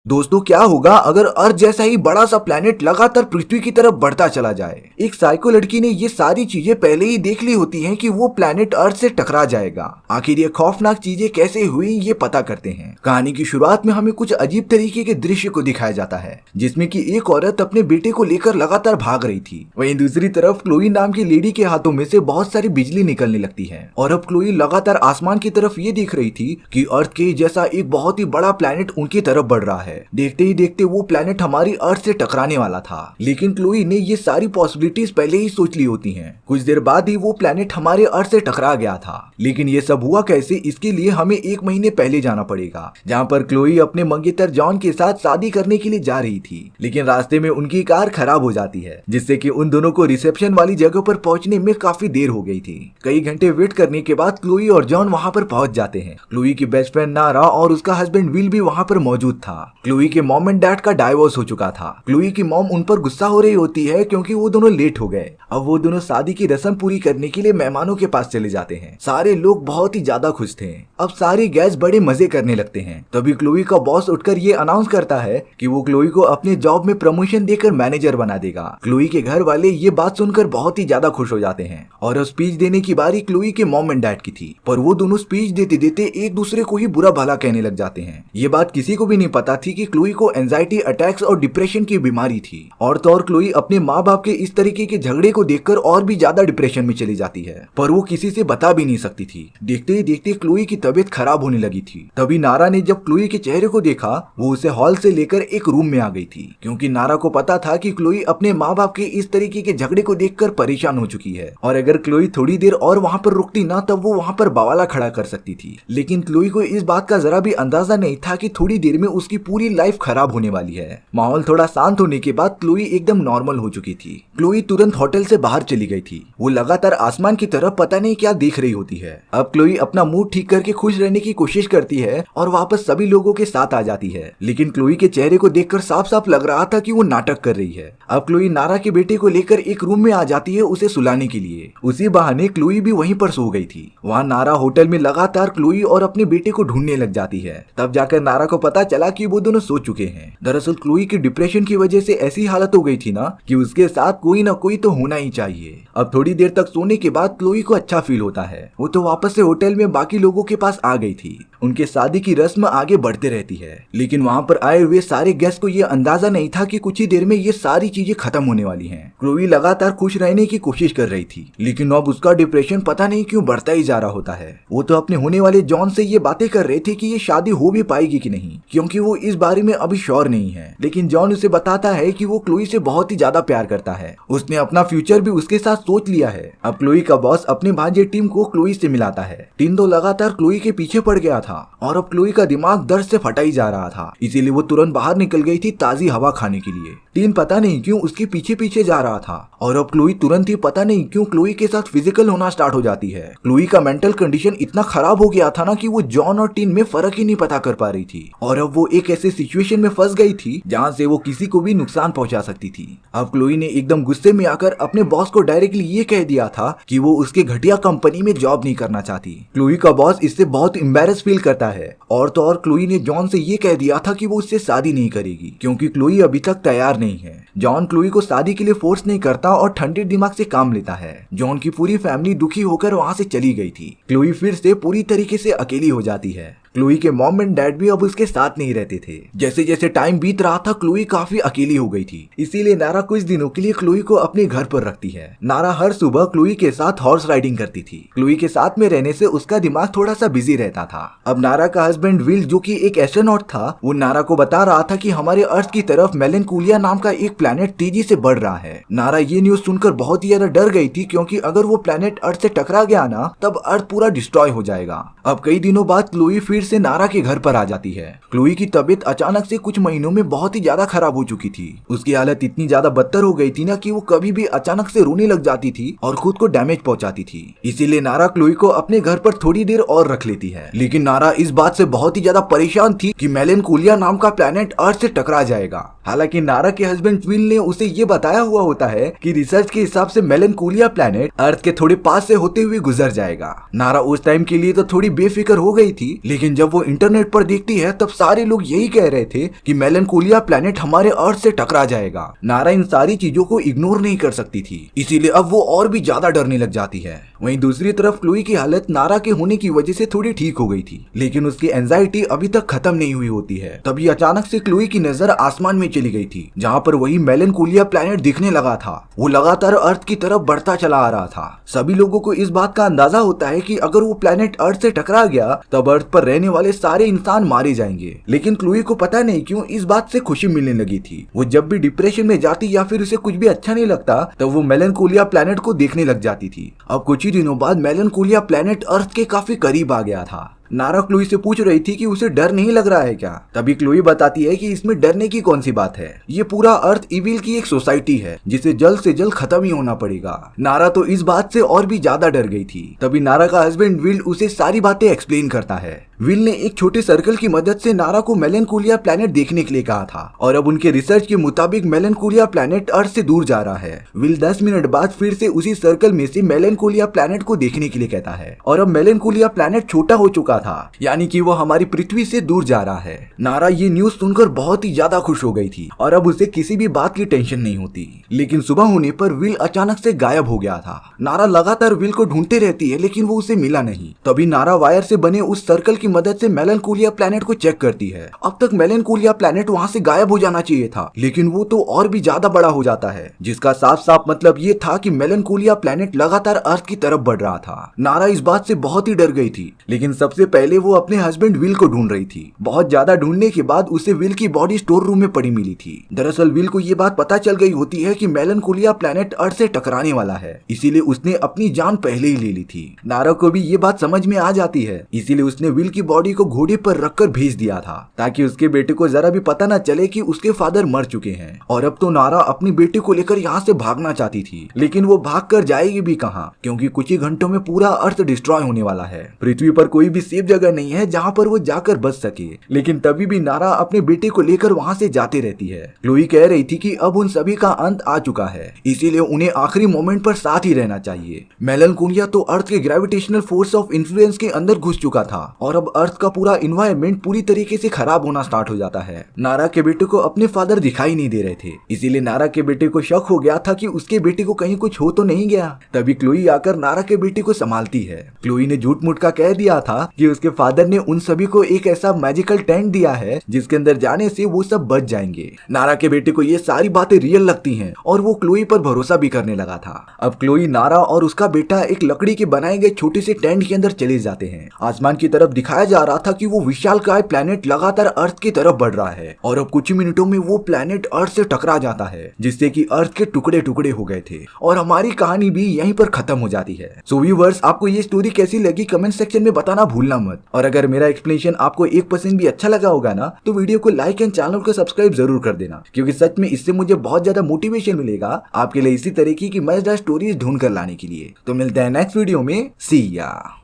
दोस्तों, क्या होगा अगर अर्थ जैसा ही बड़ा सा प्लेनेट लगातार पृथ्वी की तरफ बढ़ता चला जाए। एक साइको लड़की ने ये सारी चीजें पहले ही देख ली होती हैं कि वो प्लेनेट अर्थ से टकरा जाएगा। आखिर ये खौफनाक चीजें कैसे हुई ये पता करते हैं। कहानी की शुरुआत में हमें कुछ अजीब तरीके के दृश्य को दिखाया जाता है, जिसमें कि एक औरत अपने बेटे को लेकर लगातार भाग रही थी। वहीं दूसरी तरफ क्लोई नाम की लेडी के हाथों में से बहुत सारी बिजली निकलने लगती है और अब क्लोई लगातार आसमान की तरफ ये देख रही थी कि अर्थ के जैसा एक बहुत ही बड़ा प्लेनेट उनकी तरफ बढ़ रहा है। देखते ही देखते वो प्लेनेट हमारी अर्थ से टकराने वाला था, लेकिन क्लोई ने ये सारी पॉसिबिलिटीज पहले ही सोच ली होती हैं। कुछ देर बाद ही वो प्लेनेट हमारे अर्थ से टकरा गया था, लेकिन ये सब हुआ कैसे, इसके लिए हमें 1 महीने पहले जाना पड़ेगा, जहाँ पर क्लोई अपने मंगेतर जॉन के साथ शादी करने के लिए जा रही थी। लेकिन रास्ते में उनकी कार खराब हो जाती है, जिससे कि उन दोनों को रिसेप्शन वाली जगह पर पहुंचने में काफी देर हो गई थी। कई घंटे वेट करने के बाद क्लोई और जॉन वहाँ पर पहुंच जाते हैं। क्लोई की बेस्ट फ्रेंड नारा और उसका हस्बैंड विल भी वहाँ पर मौजूद था। क्लोई के मॉम एंड डैड का डाइवोर्स हो चुका था। क्लोई की मॉम उन पर गुस्सा हो रही होती है क्योंकि वो दोनों लेट हो गए। अब वो दोनों शादी की रस्म पूरी करने के लिए मेहमानों के पास चले जाते हैं। सारे लोग बहुत ही ज्यादा खुश थे। अब सारे गेस्ट बड़े मजे करने लगते हैं। तभी क्लोई का बॉस उठकर ये अनाउंस करता है कि वो क्लोई को अपने जॉब में प्रमोशन देकर मैनेजर बना देगा। क्लोई के घर वाले ये बात सुनकर बहुत ही ज्यादा खुश हो जाते हैं और अब स्पीच देने की बारी क्लोई के मॉम एंड डैड की थी, पर वो दोनों स्पीच देते देते एक दूसरे को ही बुरा भला कहने लग जाते हैं। ये बात किसी को भी नहीं पता थी कि क्लोई को एंजाइटी अटैक्स और डिप्रेशन की बीमारी थी। और तो और क्लोई अपने माँ बाप के इस तरीके के झगड़े को देखकर और भी ज्यादा डिप्रेशन में चली जाती है, पर वो किसी से बता भी नहीं सकती थी। देखते ही देखते क्लोई की तबीयत खराब होने लगी थी। तभी नारा ने जब क्लोई के चेहरे को देखा, वो उसे हॉल से लेकर एक रूम में आ गई थी, क्योंकि नारा को पता था कि क्लोई अपने माँ बाप के इस तरीके के झगड़े को देखकर परेशान हो चुकी है और अगर क्लोई थोड़ी देर और वहाँ पर रुकती ना, तब वो वहाँ पर बवाला खड़ा कर सकती थी। लेकिन क्लोई को इस बात का जरा भी अंदाजा नहीं था कि थोड़ी देर में उसकी पूरी लाइफ खराब होने वाली है। माहौल थोड़ा शांत होने के बाद क्लोई एकदम नॉर्मल हो चुकी थी। क्लोई तुरंत होटल से बाहर चली गई थी। वो लगातार आसमान की तरफ पता नहीं क्या देख रही होती है। अब क्लोई अपना मूड ठीक करके खुश रहने की कोशिश करती है और वापस सभी लोगों के साथ आ जाती है, लेकिन क्लोई के चेहरे को देखकर साफ साफ लग रहा था कि वो नाटक कर रही है। अब क्लोई नारा के बेटे को लेकर एक रूम में आ जाती है उसे सुलाने के लिए। उसी बहाने क्लोई भी वहीं पर सो गई थी। वहाँ नारा होटल में लगातार क्लोई और अपने बेटे को ढूंढने लग जाती है। तब जाकर नारा को पता चला कि वो दोनों सो चुके हैं। दरअसल क्लोई की डिप्रेशन की वजह से ऐसी हालत हो गई थी ना कि उसके साथ कोई ना कोई तो होना ही चाहिए। अब थोड़ी देर तक सोने के बाद क्लोई को अच्छा फील होता है। वो तो वापस से होटल में बाकी लोगों के पास आ गई थी। उनके शादी की रस्म आगे बढ़ते रहती है, लेकिन वहाँ पर आए हुए सारे गेस्ट को ये अंदाजा नहीं था कि कुछ ही देर में ये सारी चीजें खत्म होने वाली हैं। क्लोई लगातार खुश रहने की कोशिश कर रही थी, लेकिन अब उसका डिप्रेशन पता नहीं क्यों बढ़ता ही जा रहा होता है। वो तो अपने होने वाले जॉन से ये बातें कर रहे थे कि ये शादी हो भी पाएगी कि नहीं, क्योंकि वो इस बारे में अभी श्योर नहीं है। लेकिन जॉन उसे बताता है कि वो क्लोई से बहुत ही ज्यादा प्यार करता है। उसने अपना फ्यूचर भी उसके साथ सोच लिया है। अब क्लोई का बॉस अपने भांजे टीम को क्लोई से मिलाता है। टीम तो लगातार क्लोई के पीछे पड़ गया था और अब क्लोई का दिमाग दर्द से फटा ही जा रहा था, इसीलिए वो तुरंत बाहर निकल गई थी ताजी हवा खाने के लिए। टीम पता नहीं क्यों उसके पीछे पीछे जा रहा था और अब क्लोई तुरंत ही पता नहीं क्यों क्लोई के साथ फिजिकल होना स्टार्ट हो जाती है। क्लोई का मेंटल कंडीशन इतना खराब हो गया था ना कि वो जॉन और टीन में फर्क ही नहीं पता कर पा रही थी और अब वो एक ऐसे सिचुएशन में फंस गई थी जहाँ से वो किसी को भी नुकसान पहुंचा सकती थी। अब क्लोई ने एकदम गुस्से में आकर अपने बॉस को डायरेक्टली ये कह दिया था कि वो उसके घटिया कंपनी में जॉब नहीं करना चाहती। क्लोई का बॉस इससे बहुत एम्बैरेस फील करता है और तो और क्लोई ने जॉन से ये कह दिया था कि वो उससे शादी नहीं करेगी, क्योंकि क्लोई अभी तक तैयार नहीं है। जॉन क्लोई को शादी के लिए फोर्स नहीं करता और ठंडे दिमाग से काम लेता है। जॉन की पूरी फैमिली दुखी होकर वहाँ से चली गई थी। क्लोई फिर से पूरी तरीके से अकेली हो जाती है। क्लोई के मॉम एंड डैड भी अब उसके साथ नहीं रहते थे। जैसे जैसे टाइम बीत रहा था क्लोई काफी अकेली हो गई थी, इसीलिए नारा कुछ दिनों के लिए क्लोई को अपने घर पर रखती है। नारा हर सुबह क्लोई के साथ हॉर्स राइडिंग करती थी। क्लोई के साथ में रहने से उसका दिमाग थोड़ा सा बिजी रहता था। अब नारा का हस्बैंड विल, जो कि एक एस्ट्रोनॉट था, वो नारा को बता रहा था कि हमारे अर्थ की तरफ मेलेनकूलिया नाम का एक प्लेनेट तेजी से बढ़ रहा है। नारा ये न्यूज सुनकर बहुत ही ज्यादा डर गई थी, क्योंकि अगर वो प्लेनेट अर्थ से टकरा गया ना, तब अर्थ पूरा डिस्ट्रॉय हो जाएगा। अब कई दिनों बाद क्लोई फिर से नारा के घर पर आ जाती है। क्लोई की तबीयत अचानक से कुछ महीनों में बहुत ही ज्यादा खराब हो चुकी थी। उसकी हालत इतनी ज्यादा बदतर हो गई थी ना कि वो कभी भी अचानक से रोने लग जाती थी और खुद को डैमेज पहुंचाती थी। इसीलिए नारा क्लोई को अपने घर पर थोड़ी देर और रख लेती है। लेकिन नारा इस बात से बहुत ही ज्यादा परेशान थी कि मेलेनकूलिया नाम का प्लेनेट अर्थ से टकरा जाएगा। हालांकि नारा के हस्बैंड विल ने उसे ये बताया हुआ होता है कि रिसर्च के हिसाब से मेलेनकूलिया प्लेनेट अर्थ के थोड़े पास से होते हुए गुजर जाएगा। नारा उस टाइम के लिए तो थोड़ी बेफिक्र हो गई थी, लेकिन लेकिन जब वो इंटरनेट पर देखती है तब सारे लोग यही कह रहे थे कि मेलनकोलिया प्लैनेट हमारे अर्थ से टकरा जाएगा। नारा इन सारी चीजों को इग्नोर नहीं कर सकती थी, इसीलिए अब वो और भी ज्यादा डरने लग जाती है। वहीं दूसरी तरफ क्लोई की हालत नारा के होने की वजह से थोड़ी ठीक हो गई थी, लेकिन उसकी एंजाइटी अभी तक खत्म नहीं हुई होती है। तभी अचानक से क्लोई की नजर आसमान में चली गई थी, जहाँ पर वही मेलनकोलिया प्लैनेट दिखने लगा था। वो लगातार अर्थ की तरफ बढ़ता चला आ रहा था। सभी लोगों को इस बात का अंदाजा होता है कि अगर वो प्लैनेट अर्थ से टकरा गया तब अर्थ पर रहने वाले सारे इंसान मारे जाएंगे। लेकिन क्लोई को पता नहीं क्यों इस बात से खुशी मिलने लगी थी। वो जब भी डिप्रेशन में जाती या फिर उसे कुछ भी अच्छा नहीं लगता तब वो मेलनकोलिया प्लैनेट को देखने लग जाती थी। अब कुछ ही दिनों बाद मेलनकोलिया प्लैनेट अर्थ के काफी करीब आ गया था। नारा क्लोई से पूछ रही थी कि उसे डर नहीं लग रहा है क्या। तभी क्लोई बताती है कि इसमें डरने की कौन सी बात है, ये पूरा अर्थ इविल की एक सोसाइटी है जिसे जल्द से जल्द खत्म ही होना पड़ेगा। नारा तो इस बात से और भी ज्यादा डर गई थी। तभी नारा का हस्बैंड विल उसे सारी बातें एक्सप्लेन करता है। विल ने एक छोटे सर्कल की मदद से नारा को मेलनकोलिया प्लैनेट देखने के लिए कहा था और अब उनके रिसर्च के मुताबिक मेलनकोलिया प्लैनेट अर्थ से दूर जा रहा है। विल 10 मिनट बाद फिर से उसी सर्कल में से मेलनकोलिया प्लैनेट को देखने के लिए कहता है और अब मेलनकोलिया प्लैनेट छोटा हो चुका था, यानी कि वो हमारी पृथ्वी से दूर जा रहा है। नारा ये न्यूज सुनकर बहुत ही ज्यादा खुश हो गई थी और अब उसे किसी भी बात की टेंशन नहीं होती। लेकिन सुबह होने पर विल अचानक से गायब हो गया था। नारा लगातार विल को ढूंढते रहती है लेकिन वो उसे मिला नहीं। तभी नारा वायर से बने उस सर्कल की मदद से मेलनकोलिया प्लैनेट को चेक करती है। अब तक मेलनकोलिया प्लैनेट वहाँ से गायब हो जाना चाहिए था, लेकिन वो तो और भी ज्यादा बड़ा हो जाता है, जिसका साफ साफ मतलब ये था कि मेलनकोलिया प्लैनेट लगातार अर्थ की तरफ बढ़ रहा था। नारा इस बात से बहुत ही डर गई थी, लेकिन सबसे पहले वो अपने हस्बैंड विल को ढूंढ रही थी। बहुत ज्यादा ढूंढने के बाद उसे विल की बॉडी स्टोर रूम में पड़ी मिली थी। दरअसल विल को ये बात पता चल गई होती है कि मेलनकोलिया प्लैनेट अर्थ से टकराने वाला है, इसीलिए उसने अपनी जान पहले ही ले ली थी। नारा को भी ये बात समझ में आ जाती है, इसीलिए उसने विल की बॉडी को घोड़े पर रखकर भेज दिया था ताकि उसके बेटे को जरा भी पता न चले कि उसके फादर मर चुके हैं। और अब तो नारा अपनी बेटे को लेकर यहाँ से भागना चाहती थी, लेकिन वो भाग कर जाएगी भी कहाँ, क्योंकि कुछ ही घंटों में पूरा अर्थ डिस्ट्रॉय होने वाला है। पृथ्वी पर कोई भी सेफ जगह नहीं है जहाँ पर वो जाकर बच सके। लेकिन तभी भी नारा अपने बेटे को लेकर वहाँ से जाती रहती है। क्लोई कह रही थी कि अब उन सभी का अंत आ चुका है, इसीलिए उन्हें आखिरी मोमेंट पर साथ ही रहना चाहिए। मेलनकोलिया तो अर्थ के ग्रेविटेशनल फोर्स ऑफ इन्फ्लुएंस के अंदर घुस चुका था और अब अर्थ का पूरा इन्वायरमेंट पूरी तरीके से खराब होना स्टार्ट हो जाता है। नारा के बेटे को अपने फादर दिखाई नहीं दे रहे थे, इसीलिए नारा के बेटे को शक हो गया था कि उसके बेटे को कहीं कुछ हो तो नहीं गया। तभी क्लोई आकर नारा के बेटे को संभालती है। क्लोई ने झूठ मूठ का कह दिया था कि उसके फादर ने उन सभी को एक ऐसा मैजिकल टेंट दिया है जिसके अंदर जाने से वो सब बच जाएंगे। नारा के बेटे को ये सारी बातें रियल लगती हैं और वो क्लोई पर भरोसा भी करने लगा था। अब क्लोई, नारा और उसका बेटा एक लकड़ी के बनाए गए छोटे से टेंट के अंदर चले जाते हैं। आसमान की तरफ दिखाया जा रहा था कि वो विशालकाय प्लैनेट लगातार अर्थ की तरफ बढ़ रहा है और अब कुछ ही मिनटों में वो प्लैनेट अर्थ से टकरा जाता है, जिससे कि अर्थ के टुकड़े टुकड़े हो गए थे और हमारी कहानी भी यहीं पर खत्म हो जाती है। सो व्यूअर्स, आपको ये स्टोरी कैसी लगी कमेंट सेक्शन में बताना भूलना मत। और अगर मेरा एक्सप्लेनेशन आपको 1% भी अच्छा लगा होगा ना, तो वीडियो को लाइक एंड चैनल को सब्सक्राइब जरूर कर देना, क्योंकि सच में इससे मुझे बहुत ज्यादा मोटिवेशन मिलेगा आपके लिए इसी तरीके की मजेदार स्टोरीज ढूंढ कर लाने के लिए। तो मिलते हैं नेक्स्ट वीडियो में। सी या।